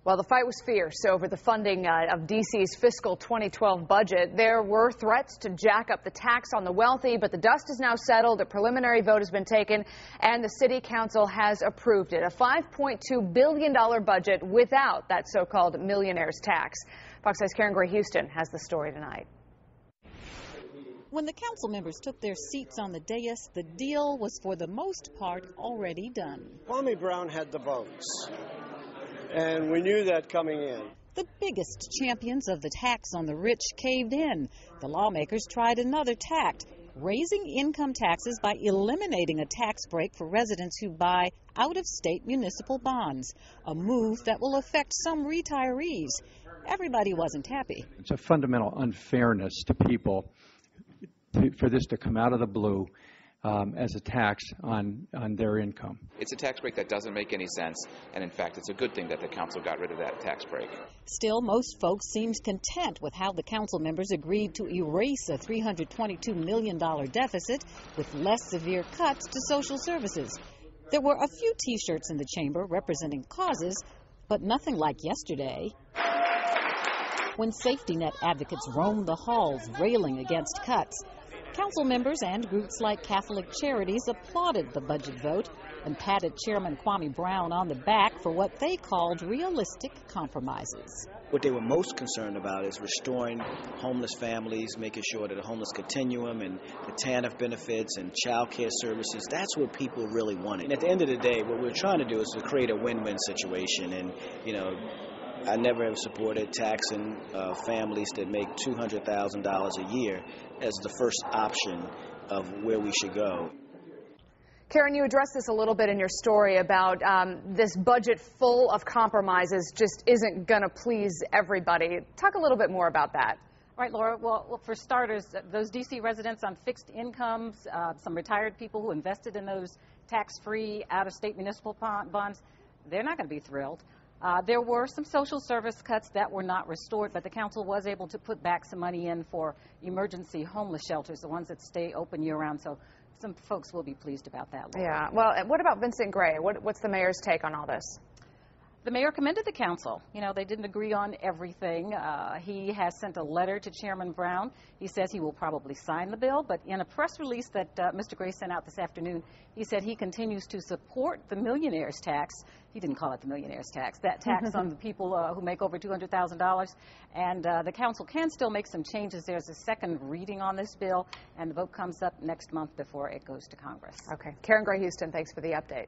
Well, the fight was fierce over the funding of D.C.'s fiscal 2012 budget. There were threats to jack up the tax on the wealthy, but the dust is now settled. A preliminary vote has been taken, and the city council has approved it. A $5.2 billion budget without that so-called millionaire's tax. Fox 5's Karen Gray Houston has the story tonight. When the council members took their seats on the dais, the deal was for the most part already done. Kwame Brown had the votes, and we knew that coming in. The biggest champions of the tax on the rich caved in. The lawmakers tried another tact, raising income taxes by eliminating a tax break for residents who buy out-of-state municipal bonds, a move that will affect some retirees. Everybody wasn't happy. It's a fundamental unfairness to people for this to come out of the blue as a tax on their income. It's a tax break that doesn't make any sense, and in fact, it's a good thing that the council got rid of that tax break. Still, most folks seemed content with how the council members agreed to erase a $322 million deficit with less severe cuts to social services. There were a few T-shirts in the chamber representing causes, but nothing like yesterday, when safety net advocates roamed the halls railing against cuts. Council members and groups like Catholic Charities applauded the budget vote and patted Chairman Kwame Brown on the back for what they called realistic compromises. What they were most concerned about is restoring homeless families, making sure that the homeless continuum and the TANF benefits and child care services, that's what people really wanted. And at the end of the day, what we're trying to do is to create a win-win situation. And, you know, I never have supported taxing families that make $200,000 a year as the first option of where we should go. Karen, you addressed this a little bit in your story about this budget full of compromises just isn't going to please everybody. Talk a little bit more about that. Right, Laura. Well, for starters, those D.C. residents on fixed incomes, some retired people who invested in those tax-free out-of-state municipal bonds, they're not going to be thrilled. There were some social service cuts that were not restored, but the council was able to put back some money in for emergency homeless shelters, the ones that stay open year-round. So some folks will be pleased about that, Laura. Yeah. Well, what about Vincent Gray? What's the mayor's take on all this? The mayor commended the council. You know, they didn't agree on everything. He has sent a letter to Chairman Brown. He says he will probably sign the bill, but in a press release that Mr. Gray sent out this afternoon, he said he continues to support the millionaire's tax. He didn't call it the millionaire's tax, that tax on the people who make over $200,000. And the council can still make some changes. There's a second reading on this bill, and the vote comes up next month before it goes to Congress. Okay. Karen Gray Houston, thanks for the update.